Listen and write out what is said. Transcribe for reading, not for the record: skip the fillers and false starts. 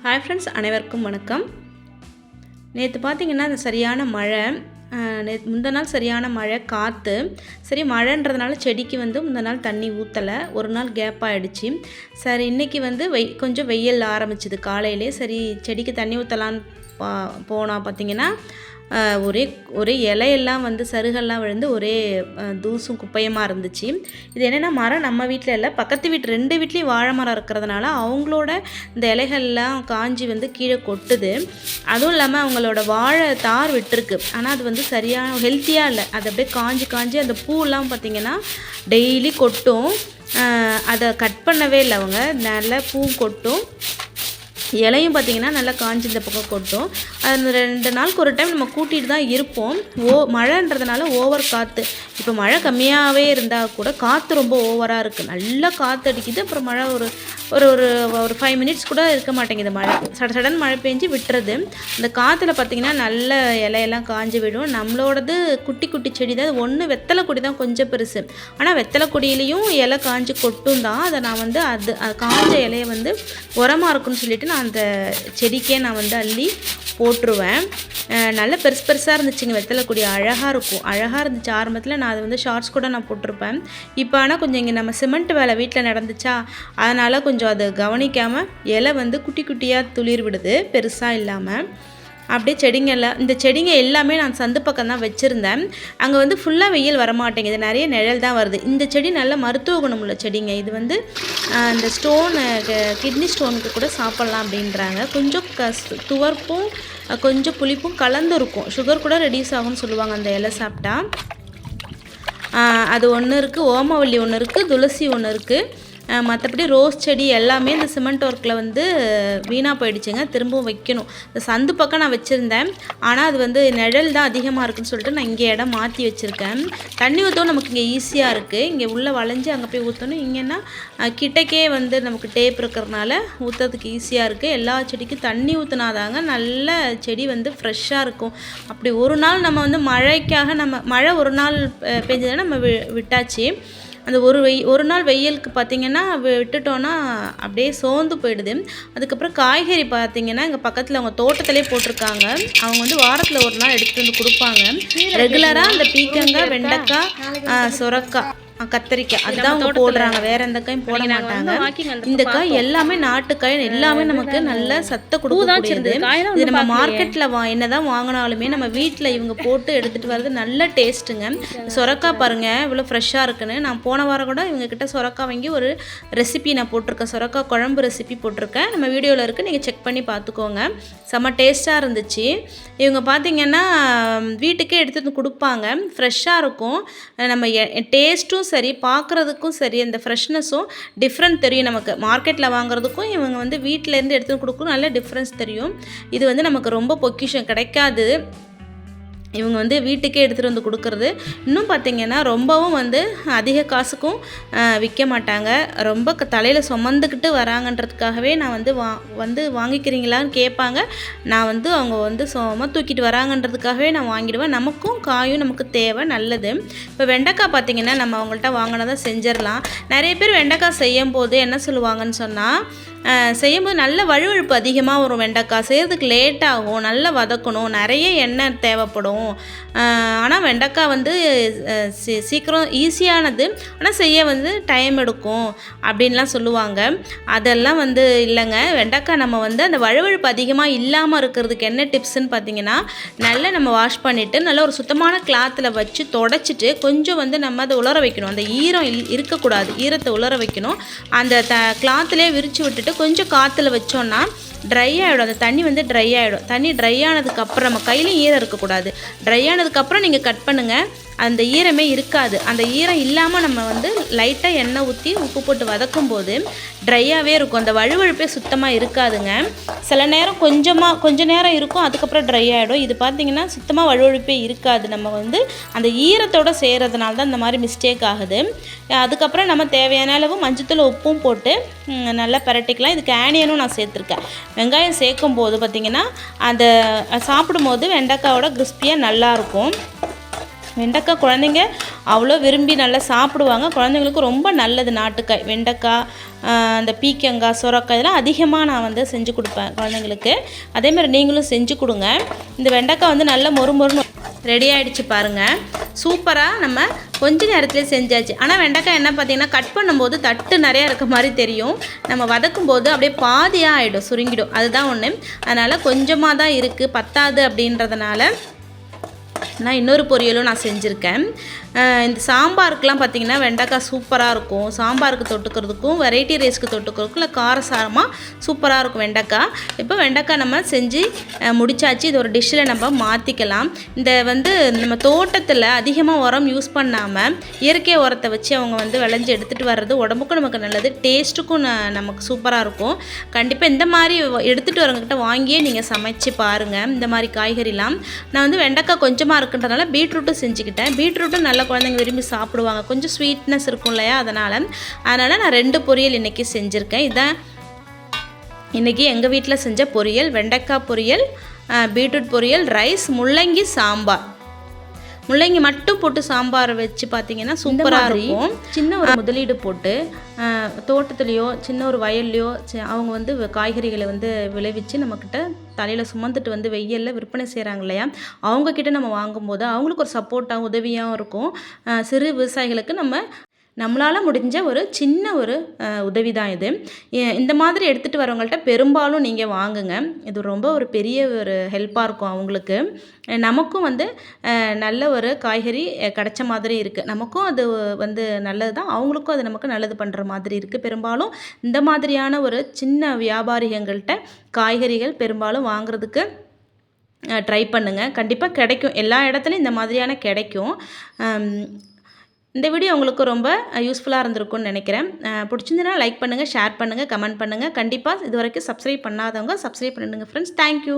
Hi friends, அனைவருக்கும் வணக்கம். நேற்று பார்த்திங்கன்னா அது சரியான மழை. முந்தின நாள் சரியான மழை, காற்று. சரி, மழைன்றதுனால செடிக்கு முந்தின நாள் தண்ணி ஊற்றலை, ஒரு நாள் கேப் ஆகிடுச்சு. சரி, இன்றைக்கி கொஞ்சம் வெயில் ஆரம்பிச்சிது காலையிலே. சரி, செடிக்கு தண்ணி ஊற்றலான்னு போனால் பார்த்திங்கன்னா ஒரே இலையெல்லாம் சருகெல்லாம் விழுந்து ஒரே தூசும் குப்பையமாக இருந்துச்சு. இது என்னென்னா, மரம் நம்ம வீட்டில் இல்லை, பக்கத்து வீட்டு 2 வீட்லேயும் வாழை மரம் இருக்கிறதுனால அவங்களோட இந்த இலைகள்லாம் காஞ்சி கீழே கொட்டுது. அதுவும் இல்லாமல் அவங்களோட வாழை தார் விட்டுருக்கு, ஆனால் அது சரியான ஹெல்த்தியாக இல்லை. அது அப்படியே காஞ்சி அந்த பூவெல்லாம் பார்த்திங்கன்னா டெய்லி கொட்டும். அதை கட் பண்ணவே இல்லை அவங்க. நல்லா பூ கொட்டும், இலையும் பார்த்திங்கன்னா நல்லா காஞ்சி இந்த பக்கம் கொட்டும். அது 2 நாளுக்கு ஒரு டைம் நம்ம கூட்டிகிட்டு தான் இருப்போம். மழைன்றதுனால ஓவர் காற்று. இப்போ மழை கம்மியாகவே இருந்தால் கூட காற்று ரொம்ப ஓவராக இருக்குது. நல்லா காற்று அடிக்குது. அப்புறம் மழை ஒரு ஒரு ஒரு 5 மினிட்ஸ் கூட இருக்க மாட்டேங்குது. மழை சடன் மழை பெஞ்சு விட்டுறது. அந்த காற்றுல பார்த்திங்கன்னா நல்ல இலையெல்லாம் காஞ்சி விடும். நம்மளோடது குட்டி குட்டி செடி தான். ஒன்று வெத்தலை கொடி தான் கொஞ்சம் பெருசு. ஆனால் வெத்தலை கொடியிலையும் இலை காஞ்சி கொட்டும் தான். அதை நான் அது காஞ்ச இலையை உரமாக இருக்குன்னு சொல்லிட்டு நான் அந்த செடிக்கே நான் அள்ளி போட்டுருவேன். நல்ல பெருசாக இருந்துச்சுங்க வெத்தலை கொடி. அழகாக இருக்கும், அழகாக இருந்துச்சு. ஆரம்பத்தில் நான் அது ஷார்ட்ஸ் கூட நான் போட்டிருப்பேன். இப்போ ஆனால் கொஞ்சம் இங்கே நம்ம சிமெண்ட் வேலை வீட்டில் நடந்துச்சா, அதனால் கொஞ்சம் அதை கவனிக்காமல் இலை குட்டி குட்டியாக துளிர் விடுது, பெருசாக இல்லாமல். அப்படியே இந்த செடிங்க எல்லாமே நான் சந்து பக்கம் தான் வச்சுருந்தேன். அங்கே ஃபுல்லாக வெயில் வரமாட்டேங்குது, நிறைய நிழல் தான் வருது. இந்த செடி நல்ல மருத்துவ குணம் உள்ள செடிங்க. இது இந்த கிட்னி ஸ்டோனுக்கு கூட சாப்பிட்லாம் அப்படின்றாங்க. கொஞ்சம் துவர்ப்பும் கொஞ்சம் புளிப்பும் கலந்து இருக்கும். சுகர் கூட ரெடியூஸ் ஆகும்னு சொல்லுவாங்க அந்த இலை சாப்பிட்டா. அது ஒன்று இருக்குது, ஓமவல்லி ஒன்று இருக்குது, துளசி ஒன்று இருக்குது. மற்றபடி ரோஸ் செடி எல்லாமே இந்த சிமெண்ட் ஒர்க்கில் வீணாக போயிடுச்சுங்க. திரும்பவும் வைக்கணும். இந்த சந்து பக்கம் நான் வச்சுருந்தேன், ஆனால் அது நிழல் தான் அதிகமாக இருக்குதுன்னு சொல்லிட்டு நான் இங்கே இடம் மாற்றி வச்சுருக்கேன். தண்ணி ஊற்றவும் நமக்கு இங்கே ஈஸியாக இருக்குது. இங்கே உள்ளே வளைஞ்சு அங்கே போய் ஊற்றணும். இங்கேன்னா கிட்டக்கே நமக்கு டேப் இருக்கிறதுனால ஊற்றுறதுக்கு ஈஸியாக இருக்குது. எல்லா செடிக்கும் தண்ணி ஊற்றினாதாங்க நல்ல செடி ஃப்ரெஷ்ஷாக இருக்கும். அப்படி ஒரு நாள் நம்ம மழைக்காக மழை ஒரு நாள் பெஞ்சதுன்னா நம்ம விட்டாச்சு. அந்த ஒரு நாள் வெயிலுக்கு பார்த்திங்கன்னா விட்டுட்டோன்னா அப்படியே சோர்ந்து போயிடுது. அதுக்கப்புறம் காய்கறி பார்த்திங்கன்னா எங்கள் பக்கத்தில் அவங்க தோட்டத்திலே போட்டிருக்காங்க. அவங்க வாரத்தில் ஒரு நாள் எடுத்துகிட்டு கொடுப்பாங்க. ரெகுலராக இந்த பீக்கங்காய், வெண்டைக்காய், சுரக்காய், கத்திரிக்காய் அதுதான் அவங்க போடுறாங்க. வேற எந்த காயும் போட மாட்டாங்க. இந்த காய் எல்லாமே நாட்டுக்காய், எல்லாமே நமக்கு நல்ல சத்தை கொடுக்குது. இது நம்ம மார்க்கெட்டில் என்னதான் வாங்கினாலுமே நம்ம வீட்டில் இவங்க போட்டு எடுத்துகிட்டு வர்றது நல்ல டேஸ்ட்டுங்க. சொரக்காய் பாருங்கள் இவ்வளோ ஃப்ரெஷ்ஷாக இருக்குன்னு. நான் போன வாரம் கூட இவங்ககிட்ட சொரக்காய் வாங்கி ஒரு ரெசிபி நான் போட்டிருக்கேன். சொரக்காய் குழம்பு ரெசிபி போட்டிருக்கேன், நம்ம வீடியோவில் இருக்குது, நீங்கள் செக் பண்ணி பார்த்துக்கோங்க. செம்ம டேஸ்ட்டாக இருந்துச்சு. இவங்க பார்த்திங்கன்னா வீட்டுக்கே எடுத்துகிட்டு கொடுப்பாங்க. ஃப்ரெஷ்ஷாக இருக்கும். நம்ம டேஸ்ட்டும் சரி, பார்க்குறதுக்கும் சரி, அந்த ஃப்ரெஷ்னஸும் டிஃப்ரெண்ட் தெரியும் நமக்கு. மார்க்கெட்டில் வாங்குறதுக்கும் இவங்க வீட்டிலேருந்து எடுத்து கொடுக்கும் நல்ல டிஃப்ரென்ஸ் தெரியும். இது நமக்கு ரொம்ப பொக்கிஷம் கிடைக்காது. இவங்க வீட்டுக்கே எடுத்துகிட்டு கொடுக்குறது. இன்னும் பார்த்திங்கன்னா ரொம்பவும் அதிக காசுக்கும் விற்க மாட்டாங்க. ரொம்ப தலையில் சுமந்துக்கிட்டு வராங்கன்றதுக்காகவே நான் வாங்கிக்கிறீங்களான்னு கேட்பாங்க. நான் அவங்க சும தூக்கிட்டு வராங்கன்றதுக்காகவே நான் வாங்கிடுவேன். நமக்கும் காயும் நமக்கு தேவை, நல்லது. இப்போ வெண்டைக்காய் பார்த்திங்கன்னா நம்ம அவங்கள்ட்ட வாங்கினதை செஞ்சிடலாம். நிறைய பேர் வெண்டைக்காய் செய்யும் போது என்ன சொல்லுவாங்கன்னு சொன்னால், செய்யும்போது நல்ல வழுவழுப்பு அதிகமாக வரும். வெண்டைக்காய் செய்கிறதுக்கு லேட் ஆகும், நல்லா வதக்கணும், நிறைய எண்ணெய் தேவைப்படும். ஆனால் வெண்டைக்காய் சீக்கிரம் ஈஸியானது, ஆனால் செய்ய டைம் எடுக்கும் அப்படின்லாம் சொல்லுவாங்க. அதெல்லாம் இல்லைங்க. வெண்டைக்காய் நம்ம அந்த வழுவழுப்பு அதிகமாக இல்லாமல் இருக்கிறதுக்கு என்ன டிப்ஸ்ன்னு பார்த்தீங்கன்னா, நல்லா நம்ம வாஷ் பண்ணிவிட்டு நல்லா ஒரு சுத்தமான கிளாத்தில் வச்சு தொடச்சிட்டு கொஞ்சம் நம்ம அதை உலர வைக்கணும். அந்த ஈரம் இருக்கக்கூடாது, ஈரத்தை உலர வைக்கணும். அந்த கிளாத்திலே விரித்து விட்டுட்டு கொஞ்சம் காற்றுல வச்சோன்னா ட்ரை ஆகிடும். அந்த தண்ணி ட்ரை ஆகிடும். தண்ணி ட்ரை ஆனதுக்கப்புறம் நம்ம கையிலையும் ஈரம் இருக்கக்கூடாது. ட்ரை ஆனதுக்கப்புறம் நீங்கள் கட் பண்ணுங்கள், அந்த ஈரமே இருக்காது. அந்த ஈரம் இல்லாமல் நம்ம லைட்டாக எண்ணெய் ஊற்றி உப்பு போட்டு வதக்கும் போது ட்ரையாகவே இருக்கும். அந்த வழுவழுப்பே சுத்தமாக இருக்காதுங்க. சில நேரம் கொஞ்ச நேரம் இருக்கும், அதுக்கப்புறம் ட்ரை ஆகிடும். இது பார்த்திங்கன்னா சுத்தமாக வழுவழுப்பே இருக்காது. நம்ம அந்த ஈரத்தோடு செய்கிறதுனால தான் இந்த மாதிரி மிஸ்டேக் ஆகுது. அதுக்கப்புறம் நம்ம தேவையான அளவு மஞ்சத்தூள் உப்பும் போட்டு நல்லா பரட்டிக்கலாம். இதுக்கு ஆனியனும் நான் சேர்த்துருக்கேன். வெங்காயம் சேர்க்கும் போது பார்த்திங்கன்னா அந்த சாப்பிடும்போது வெண்டைக்காயோட கிறிஸ்பியாக நல்லாயிருக்கும். வெண்டைக்காய் குழந்தைங்க அவ்வளோ விரும்பி நல்லா சாப்பிடுவாங்க. குழந்தைங்களுக்கு ரொம்ப நல்லது நாட்டுக்காய், வெண்டைக்காய், அந்த பீக்கங்காய், சுரக்காய் இதெல்லாம் அதிகமாக நான் வந்து செஞ்சு கொடுப்பேன் குழந்தைங்களுக்கு. அதேமாதிரி நீங்களும் செஞ்சு கொடுங்க. இந்த வெண்டைக்காய் வந்து நல்லா மொறுமொறுன்னு ரெடி ஆகிடுச்சு பாருங்கள். சூப்பராக நம்ம கொஞ்ச நேரத்துலேயே செஞ்சாச்சு. ஆனால் வெண்டைக்காய் என்ன பார்த்திங்கன்னா கட் பண்ணும்போது தட்டு நிறையா இருக்க மாதிரி தெரியும். நம்ம வதக்கும் போது அப்படியே பாதியாக ஆகிடும், சுருங்கிடும். அதுதான் ஒன்று. அதனால் கொஞ்சமாக தான் இருக்குது, பத்தாது அப்படின்றதுனால நான் இன்னொரு பொரியலும் நான் செஞ்சுருக்கேன். இந்த சாம்பாருக்கெலாம் பார்த்திங்கன்னா வெண்டைக்காய் சூப்பராக இருக்கும். சாம்பாருக்கு தொட்டுக்கிறதுக்கும், வெரைட்டி ரைஸ்க்கு தொட்டுக்கிறதுக்கும், இல்லை காரசாரமாக சூப்பராக இருக்கும் வெண்டைக்காய். இப்போ வெண்டைக்காய் நம்ம செஞ்சு முடிச்சாச்சு. இது ஒரு டிஷ்ஷில் நம்ம மாற்றிக்கலாம். இந்த வந்து நம்ம தோட்டத்தில் அதிகமாக உரம் யூஸ் பண்ணாமல் இயற்கை உரத்தை வச்சு அவங்க வந்து விளைஞ்சி எடுத்துகிட்டு வர்றது உடம்புக்கும் நமக்கு நல்லது, டேஸ்ட்டுக்கும் நமக்கு சூப்பராக இருக்கும். கண்டிப்பாக இந்த மாதிரி எடுத்துகிட்டு வரவங்கக்கிட்ட வாங்கியே நீங்கள் சமைச்சு பாருங்கள். இந்த மாதிரி காய்கறிலாம் நான் வந்து வெண்டைக்காய் கொஞ்சமாக இருக்குன்றதுனால பீட்ரூட்டும் செஞ்சுக்கிட்டேன். பீட்ரூட்டும் நல்லா குழந்தைங்க விரும்பி சாப்பிடுவாங்க, கொஞ்சம் ஸ்வீட்னஸ் இருக்கும் இல்லையா, அதனால் நான் 2 பொரியல் இன்றைக்கி செஞ்சுருக்கேன். இதான் இன்றைக்கி எங்கள் வீட்டில் செஞ்ச பொரியல். வெண்டைக்காய் பொரியல், பீட்ரூட் பொரியல், ரைஸ், முள்ளங்கி சாம்பார். முள்ளங்கி மட்டும் போட்டு சாம்பார் வச்சு பார்த்திங்கன்னா சூப்பராக இருக்கும். சின்ன ஒரு முதலீடு போட்டு தோட்டத்துலேயோ சின்ன ஒரு வயல்லையோ அவங்க வந்து காய்கறிகளை வந்து விளைவிச்சு நம்மக்கிட்ட தலையில் சுமந்துட்டு வந்து வெயிலில் விற்பனை செய்கிறாங்க இல்லையா, அவங்கக்கிட்ட நம்ம வாங்கும்போது அவங்களுக்கு ஒரு சப்போர்ட்டாக உதவியாகவும் இருக்கும். சிறு விவசாயிகளுக்கு நம்மளால் முடிஞ்ச ஒரு சின்ன ஒரு உதவி தான் இது. இந்த மாதிரி எடுத்துகிட்டு வரவங்கள்ட்ட பெரும்பாலும் நீங்கள் வாங்குங்க. இது ரொம்ப ஒரு பெரிய ஒரு ஹெல்ப்பாக இருக்கும் அவங்களுக்கு. நமக்கும் வந்து நல்ல ஒரு காய்கறி கிடைச்ச மாதிரி இருக்குது. நமக்கும் அது வந்து நல்லது தான், அவங்களுக்கும் அது நமக்கு நல்லது பண்ணுற மாதிரி இருக்குது. பெரும்பாலும் இந்த மாதிரியான ஒரு சின்ன வியாபாரிகள்கிட்ட காய்கறிகள் பெரும்பாலும் வாங்குறதுக்கு ட்ரை பண்ணுங்கள். கண்டிப்பாக கிடைக்கும், எல்லா இடத்துலையும் இந்த மாதிரியான கிடைக்கும். இந்த வீடியோ உங்களுக்கு ரொம்ப யூஸ்ஃபுல்லாக இருந்திருக்கும்னு நினைக்கிறேன். பிடிச்சிருந்தனா லைக் பண்ணுங்கள், ஷேர் பண்ணுங்கள், கமெண்ட் பண்ணுங்கள். கண்டிப்பாக இது வரைக்கும் சப்ஸ்கிரைப் பண்ணாதவங்க சப்ஸ்கிரைப் பண்ணிடுங்க ஃப்ரெண்ட்ஸ். தேங்க்யூ.